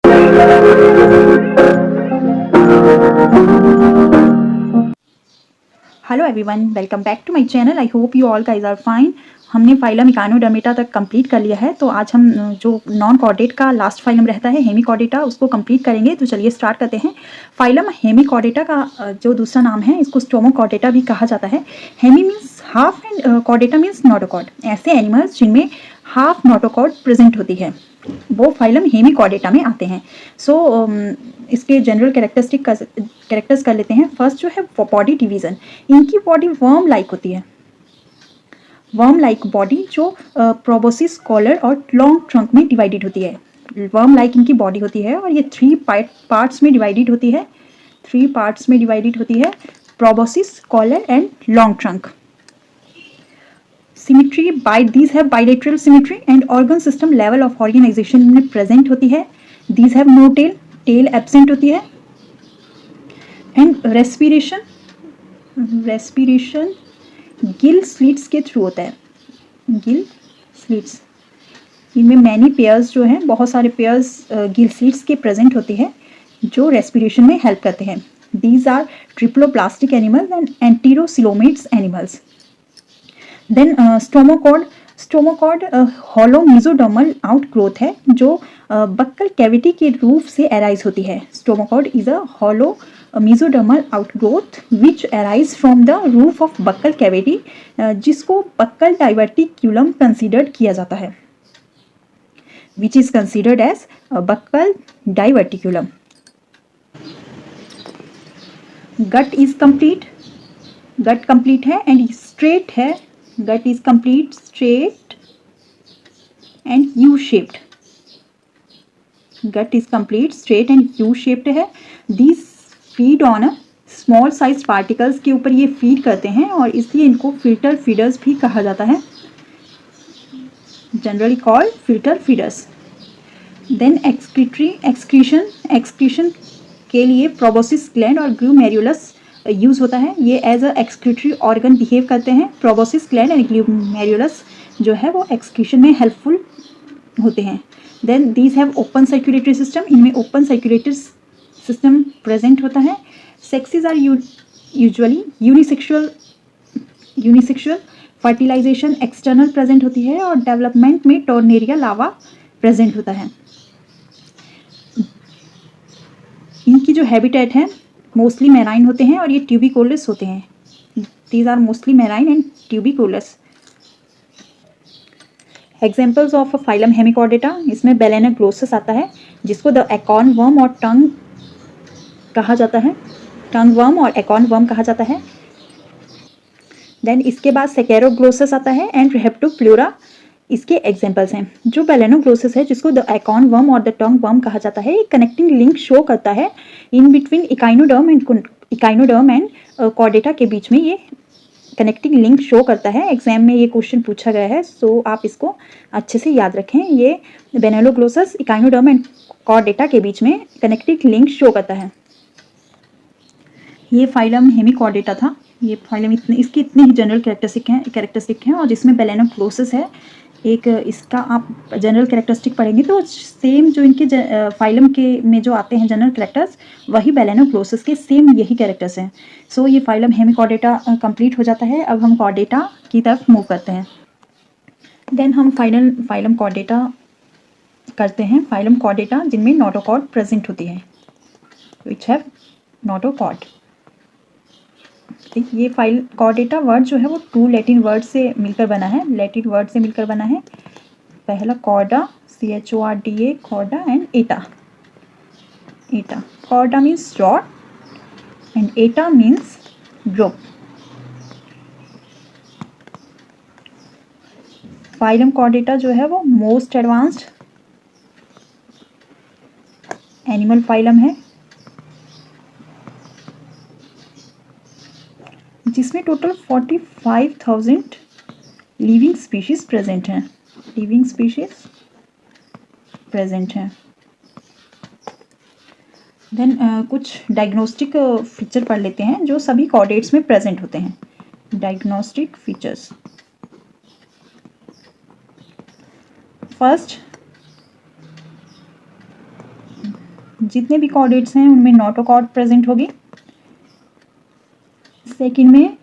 Hello everyone, welcome back to my channel. I hope you all guys are fine. हमने phylum Echinodermata तक complete कर लिया है, तो आज हम जो नॉन कॉर्डेट का लास्ट फाइलम रहता है हेमिकॉर्डेटा, उसको कंप्लीट करेंगे। तो चलिए स्टार्ट करते हैं। फाइलम हेमिकॉर्डेटा का जो दूसरा नाम है, इसको स्टोमोकॉर्डेटा भी कहा जाता है। Hemi means half and chordata means notochord. ऐसे एनिमल्स जिनमें हाफ नोटोकॉर्ड प्रेजेंट होती है वो फाइलम हेमिकॉर्डेटा में आते हैं। इसके जनरल कैरेक्टर्स कर लेते हैं। फर्स्ट जो है बॉडी डिवीजन। इनकी बॉडी वर्म लाइक होती है, वर्म लाइक बॉडी जो प्रोबोसिस, कॉलर और लॉन्ग ट्रंक में डिवाइडेड होती है। वर्म लाइक इनकी बॉडी होती है और ये थ्री पार्ट्स में डिवाइडेड होती है। Proboscis, collar and long trunk. Symmetry by these have bilateral symmetry and organ system level of organisation में प्रेजेंट होती है। These have no tail, tail absent होती है। एंड रेस्पिरेशन गिल स्लिट्स के through होता है। गिल स्लिट्स, इनमें many pairs जो हैं, बहुत सारे पेयर्स गिल स्लिट्स के प्रेजेंट होती है जो रेस्पिरेशन में हेल्प करते हैं। These are triploblastic animals and enterocoelomates animals. Then stomochord hollow mesodermal outgrowth है जो बक्कल कैविटी के रूफ से अराइज होती है। Stomochord is a hollow mesodermal outgrowth which arise from the roof of buccal cavity, जिसको buccal diverticulum considered किया जाता है, which is considered as buccal diverticulum. Gut is complete, gut complete है and straight है। Gut is complete, straight and U-shaped. Gut is complete, straight and U-shaped है। These feed on a small sized particles के ऊपर ये feed करते हैं और इसलिए इनको filter feeders भी कहा जाता है, generally called filter feeders. Then excretion के लिए proboscis gland और glomerulus यूज होता है। ये as a excretory organ behave करते हैं। प्रोबोसिस ग्लैंड एंड ग्लूमेरुलस जो है वो एक्सक्रीशन में हेल्पफुल होते हैं। Then these have open circulatory system, इनमें ओपन सर्कुलेटरी सिस्टम प्रेजेंट होता है। Sexes are usually unisexual. Fertilisation external present होती है और डेवलपमेंट में टॉर्नेरिया लावा प्रेजेंट होता है। इनकी जो हैबिटेट है मोस्टली मैराइन होते हैं और ये ट्यूबिकोलस होते हैं। These are mostly marine and tubicolous. Examples of phylum Hemichordata, इसमें बेलेनोग्लोसस आता है जिसको द एकॉर्न वर्म और टंग कहा जाता है, टंग वर्म और एकॉर्न वर्म कहा जाता है। देन इसके बाद सेकेरोग्लोसस आता है एंड हेप्टोप्लूरा इसके एग्जाम्पल्स हैं। जो बेलेनोग्लोसस है जिसको द एकॉर्न वर्म और द टंग वर्म कहा जाता है, एक कनेक्टिंग लिंक शो करता है in between echinoderm and Chordata के बीच में ये कनेक्टिंग लिंक शो करता है। एग्जाम में ये क्वेश्चन पूछा गया है, सो आप इसको अच्छे से याद रखें। ये बेलेनोग्लोसस इकाइनोडर्म एंड कॉर्डेटा के बीच में कनेक्टिंग लिंक शो करता है। ये फाइलम हेमिकॉर्डेटा था। ये फाइलम इसके इतने ही जनरल कैरेक्टरिस्टिक हैं और जिसमें बेलेनोग्लोसस है एक, इसका आप जनरल कैरेक्टरिस्टिक पढ़ेंगे तो सेम जो इनके फाइलम के में जो आते हैं जनरल कैरेक्टर्स, वही बेलेनोग्लोसस के सेम यही कैरेक्टर्स हैं। सो ये फाइलम हेमिकॉर्डेटा कंप्लीट हो जाता है। अब हम कॉर्डेटा की तरफ मूव करते हैं। देन हम फाइलम कॉर्डेटा करते हैं। फाइलम कॉर्डेटा जिनमें नोटोकॉर्ड प्रेजेंट होती है, विच हैव नोटोकॉर्ड। ये फाइल कॉर्डेटा वर्ड जो है वो 2 लैटिन वर्ड से मिलकर बना है, पहला chorda, CHORDA, chorda and Etah. Chorda means rod and Etah means rope. Phylum Chordata जो है वो मोस्ट एडवांस्ड एनिमल फाइलम है जिसमें टोटल 45,000 लिविंग स्पीशीज प्रेजेंट हैं। देन कुछ डायग्नोस्टिक फीचर पढ़ लेते हैं जो सभी कॉर्डेट्स में प्रेजेंट होते हैं। डायग्नोस्टिक फीचर्स, फर्स्ट जितने भी कॉर्डेट्स हैं उनमें नोटोकॉर्ड प्रेजेंट होगी। सेकंड में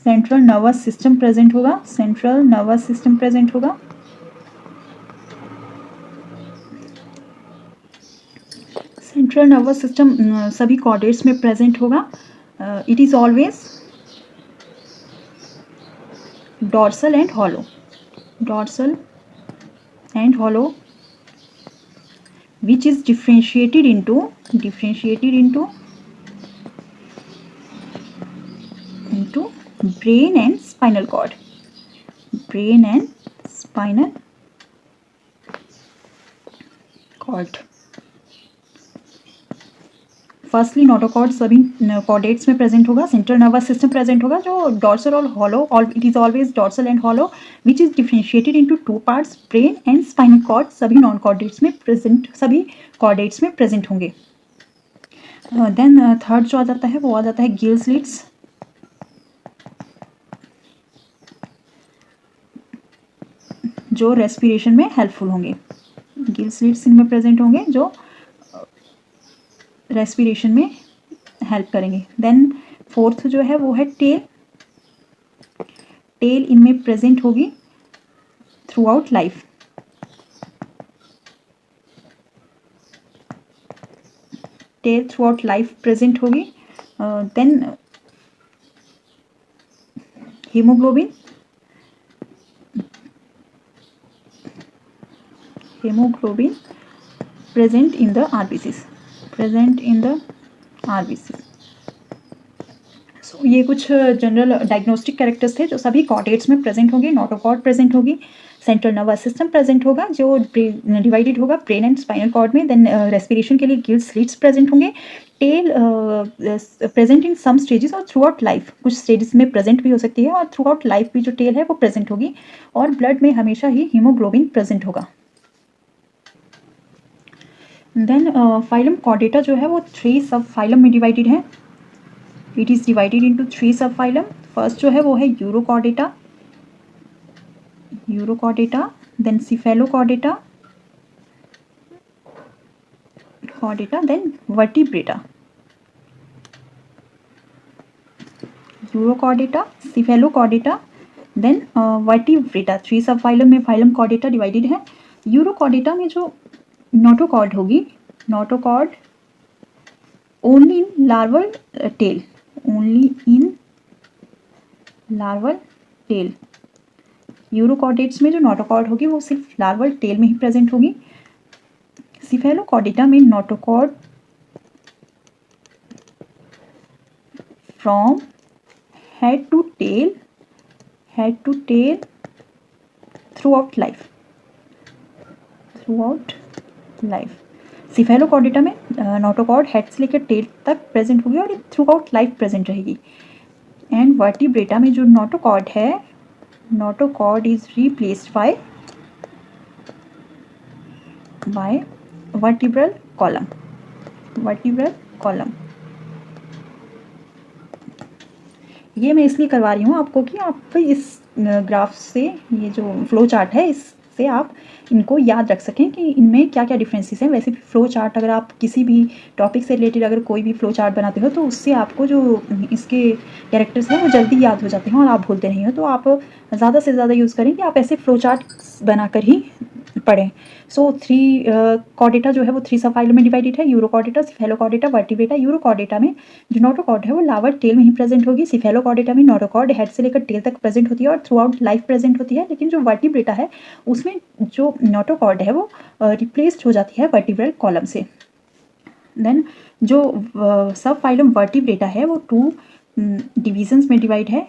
सेंट्रल नर्वस सिस्टम प्रेजेंट होगा, सेंट्रल नर्वस सिस्टम प्रेजेंट होगा। सेंट्रल नर्वस सिस्टम सभी कॉर्डेट्स में प्रेजेंट होगा। It is always dorsal and hollow, dorsal and hollow, which is differentiated into brain and spinal cord, brain and spinal cord। Firstly notochord सभी chordates में present होगा। Central nervous system present होगा जो dorsal और hollow, it is always dorsal and hollow, which is differentiated into two parts, brain and spinal cord सभी non chordates में present, सभी chordates में प्रेजेंट होंगे। देन थर्ड जो आ जाता है वो आ जाता है गिल स्लिट्स, जो रेस्पिरेशन में हेल्पफुल होंगे। गिल स्लिट्स इनमें प्रेजेंट होंगे जो रेस्पिरेशन में हेल्प करेंगे। देन फोर्थ जो है वो है टेल, टेल इनमें प्रेजेंट होगी throughout life. Tail throughout life present होगी। Then haemoglobin, hemoglobin present in the RBCs, present in the RBCs। So ये कुछ जनरल डायग्नोस्टिक कैरेक्टर्स थे जो सभी कॉर्डेट्स में प्रेजेंट होंगे। नोटोकॉर्ड प्रेजेंट होगी, सेंट्रल नर्वस सिस्टम प्रेजेंट होगा जो डिवाइडेड होगा ब्रेन एंड स्पाइनल कॉर्ड में। देन रेस्पिरेशन के लिए गिल स्लिट्स प्रेजेंट होंगे। Tail present in some stages और थ्रू आउट लाइफ, कुछ स्टेजेस में प्रेजेंट भी हो सकती है और थ्रू आउट लाइफ भी जो टेल है वो प्रेजेंट होगी। और ब्लड में हमेशा ही हीमोग्लोबिन प्रेजेंट होगा। देन फाइलम कॉर्डेटा जो है वो 3 सब फाइलम में डिवाइडेड है। इट इज डिवाइडेड इनटू 3 सब फाइलम। फर्स्ट जो है वो है Urochordata, Urochordata, then Cephalochordata, Chordata, then Vertebrata. Urochordata, Cephalochordata, then Vertebrata. 3 सब फाइलम में फाइलम कॉर्डेटा डिवाइडेड है। यूरोकॉर्डेटा में जो नोटोकॉर्ड होगी, notochord only in larval tail, only in larval tail. Urochordates में जो नोटोकॉर्ड होगी वो सिर्फ लार्वल टेल में ही प्रेजेंट होगी। सिफेलोकॉर्डेटा में notochord from head to tail, head to tail throughout life, throughout life. Cephalochordata में नोटोकॉर्ड हेड से लेकर टेल तक प्रेजेंट होगी और ये थ्रू आउट लाइफ प्रेजेंट रहेगी। एंड वर्टिब्रेटा में जो नोटोकॉर्ड है, notochord is replaced by vertebral column, vertebral column. ये मैं इसलिए करवा रही हूँ आपको कि आप इस ग्राफ से, ये जो फ्लो चार्ट है इससे आप इनको याद रख सकें कि इनमें क्या क्या डिफरेंसेस हैं। वैसे भी फ्लो चार्ट अगर आप किसी भी टॉपिक से रिलेटेड अगर कोई भी फ्लो चार्ट बनाते हो तो उससे आपको जो इसके कैरेक्टर्स हैं वो जल्दी याद हो जाते हैं और आप भूलते नहीं हो। तो आप ज़्यादा से ज़्यादा यूज़ करें कि आप ऐसे फ्लो चार्ट बनाकर ही पढ़ें। सो 3 कॉर्डेटा जो है वो 3 सब फाइलम में डिवाइडेड है। Urochordata, Cephalochordata, Vertebrata. यूरोकॉर्डेटा में जो नोटोकॉर्ड है वो लार्वल टेल में ही प्रेजेंट होगी। सिफेलोकॉर्डेटा में नोटोकॉर्ड हेड से लेकर टेल तक प्रेजेंट होती है और थ्रू आउट लाइफ प्रेजेंट होती है। लेकिन जो वर्टिब्रेटा है उसमें जो नोटोकॉर्ड है वो रिप्लेस्ड हो जाती है वर्टिब्रल कॉलम से। देन जो सब फाइलम वर्टिब्रेटा है वो 2 डिविजन्स में डिवाइड है।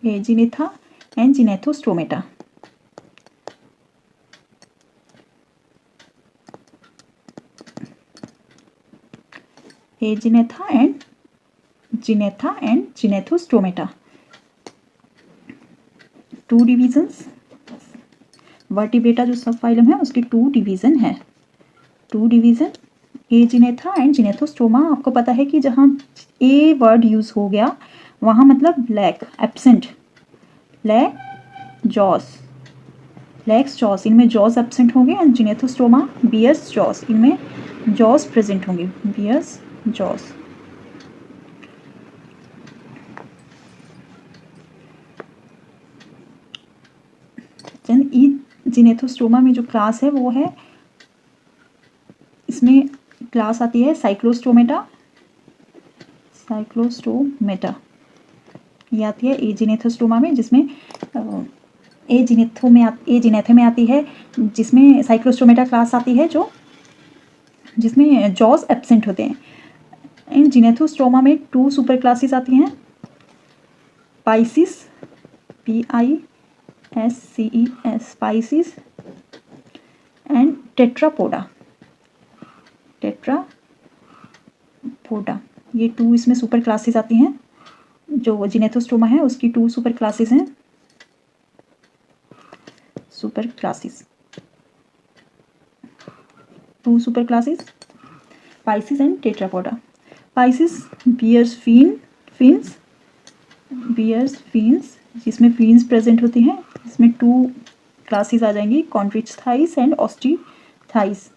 Gnatha and Gnathostomata. Gnatha and Gnathostomata, 2 divisions. Vertebrata जो सब फाइलम है उसके 2 डिवीजन है, 2 डिवीजन। जिनेथा एंड जिनेथोस्टोमा। आपको पता है कि जहाँ ए वर्ड यूज हो गया वहाँ मतलब lack, absent, lack, jaws, lacks jaws, इनमें जॉस एब्सेंट होंगे एंड जिनेथोस्टोमा बियर्स जॉस, इनमें जॉस प्रेजेंट होंगे, बियर्स जॉस। ई जिनेथोस्टोमा में जो क्लास है वो है, इसमें क्लास आती है साइक्लोस्टोमेटा, साइक्लोस्टोमेटा ये आती है ए जिनेथोस्टोमा में, जिसमें ए जिनेथो में आती है, जिसमें साइक्लोस्टोमेटा क्लास आती है जो जिसमें जॉस एब्सेंट होते हैं। इन जिनेथोस्टोमा में 2 सुपर क्लासेस आती हैं, Pisces, PISCES, Pisces and Tetrapoda, Tetrapoda, ये 2 इसमें सुपर क्लासेस आती हैं। जो जिनेथोस्टोमा है उसकी 2 सुपर क्लासेस हैं, super classes, 2 super classes, Pisces and Tetrapoda. Pisces bears fins, जिसमें फिन्स प्रेजेंट होती हैं, इसमें 2 क्लासेस आ जाएंगी, कॉन्ट्रिचथाइस एंड ऑस्टिथाइस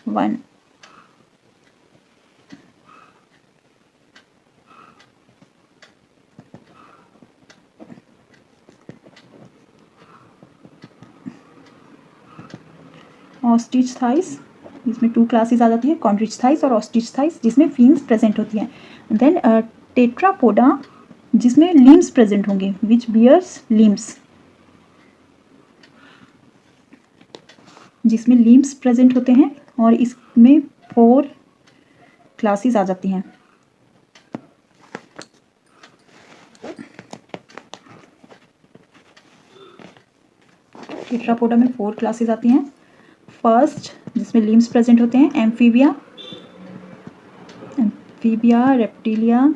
1। ऑस्टिचथाइस, इसमें 2 क्लासेस आ जाती है, कॉन्ट्रिचथाइस और ऑस्टिचथाइस, जिसमें फिन्स प्रेजेंट होती हैं। देन टेट्रापोडा, जिसमें लिम्स प्रेजेंट होंगे, विच बियर्स लिम्स, जिसमें लिम्स प्रेजेंट होते हैं, और इसमें 4 क्लासेस आ जाती हैं। टेट्रापोडा में 4 क्लासेस आती हैं। फर्स्ट, जिसमें लिम्स प्रेजेंट होते हैं, Amphibia, Reptilia,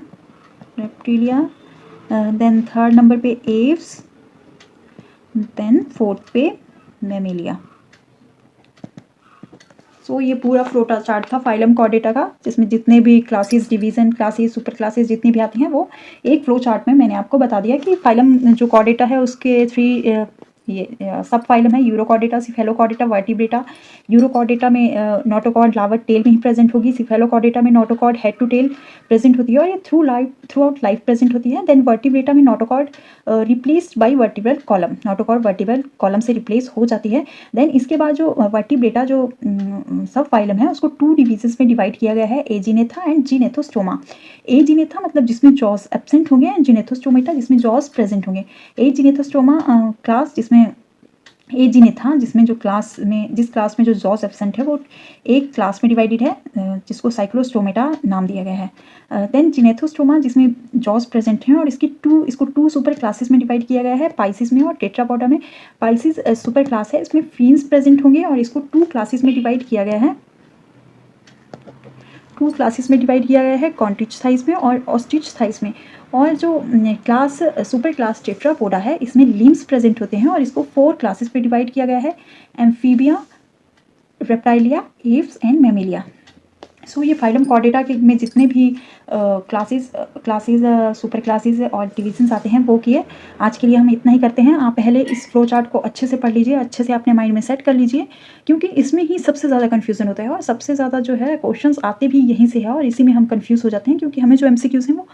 then third number पे एव्स, देन फोर्थ पे मैमेलिया। सो ये पूरा फ्लोटा चार्ट था फाइलम कॉर्डेटा का, जिसमें जितने भी classes, division classes, super classes जितनी भी आती हैं वो एक फ्लो चार्ट में मैंने आपको बता दिया कि फाइलम जो कॉर्डेटा है उसके 3 ये सब फाइलम है, यूरोकॉर्डेटा, सिफेलोकॉर्डेटा, वर्टिब्रेटा। यूरोकॉर्डेटा में नोटोकॉर्ड लावर टेल में ही प्रेजेंट होगी, सिफेलोकॉर्डेटा में notochord head to tail present होती है और ये थ्रू आउट लाइफ प्रेजेंट होती है। देन वर्टिब्रेटा में notochord replaced by vertebral column, notochord vertebral column से रिप्लेस हो जाती है। देन इसके बाद जो वर्टिब्रेटा जो सब फाइलम है उसको 2 डिवीजन्स में डिवाइड किया गया है, एजिनेथा एंड जिनेथोस्टोमा। एजिनेथा मतलब जिसमें जॉस एब्सेंट होंगे एंड जिनेथोस्टोमेटा जिसमें जॉस प्रेजेंट होंगे। एजिनेथोस्टोमा क्लास, जिसमें एजिनेथा जिसमें जो क्लास में जिस क्लास में जो जॉस एब्सेंट है वो एक क्लास में डिवाइडेड है, जिसको साइक्लोस्टोमेटा नाम दिया गया है। देन जिनेथोस्टोमा जिसमें जॉस प्रेजेंट हैं और इसको 2 सुपर क्लासेस में डिवाइड किया गया है, पाइसिस में और टेट्रापोडा में। पाइसिस सुपर क्लास है, इसमें फिन्स प्रेजेंट होंगे और इसको 2 क्लासेस में डिवाइड किया गया है, 2 क्लासेस में डिवाइड किया गया है, कॉन्ट्रिचथाइस में और ऑस्टिचथाइस में। और जो क्लास सुपर क्लास टेट्रापोडा है इसमें लिम्स प्रेजेंट होते हैं और इसको 4 क्लासेस में डिवाइड किया गया है, amphibia, Reptilia, Aves and Mammalia. So ये फाइलम कॉर्डेटा के में जितने भी क्लासेस सुपर क्लासेस और डिविजन्स आते हैं वो किए। आज के लिए हम इतना ही करते हैं। आप पहले इस फ्लो चार्ट को अच्छे से पढ़ लीजिए, अच्छे से अपने माइंड में सेट कर लीजिए, क्योंकि इसमें ही सबसे ज़्यादा कन्फ्यूज़न होता है और सबसे ज़्यादा जो है क्वेश्चंस आते भी यहीं से है और इसी में हम कन्फ्यूज़ हो जाते हैं, क्योंकि हमें जो MCQs हैं वो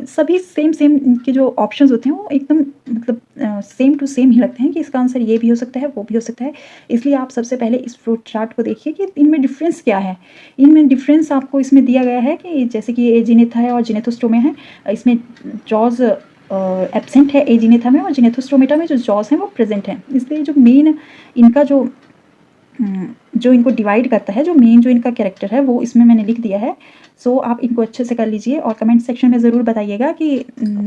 सभी सेम के जो ऑप्शंस होते हैं वो एकदम मतलब सेम टू सेम ही लगते हैं कि इसका आंसर ये भी हो सकता है वो भी हो सकता है। इसलिए आप सबसे पहले इस फ्लो चार्ट को देखिए कि इनमें डिफरेंस क्या है। इनमें डिफरेंस आपको इसमें दिया गया है कि जैसे कि एजिनेथा है और जिनेथोस्टोमा है, इसमें जॉज एब्सेंट है एजिनेथा में और जिनेथोस्टोमेटा में जो जॉज हैं वो प्रेजेंट हैं। इसलिए जो मेन इनका जो इनको डिवाइड करता है, जो मेन जो इनका कैरेक्टर है वो इसमें मैंने लिख दिया है। सो आप इनको अच्छे से कर लीजिए और कमेंट सेक्शन में ज़रूर बताइएगा कि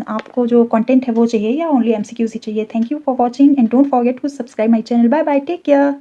आपको जो कंटेंट है वो चाहिए या ओनली MCQs ही चाहिए। Thank you for watching and don't forget to subscribe my channel. Bye bye, take care.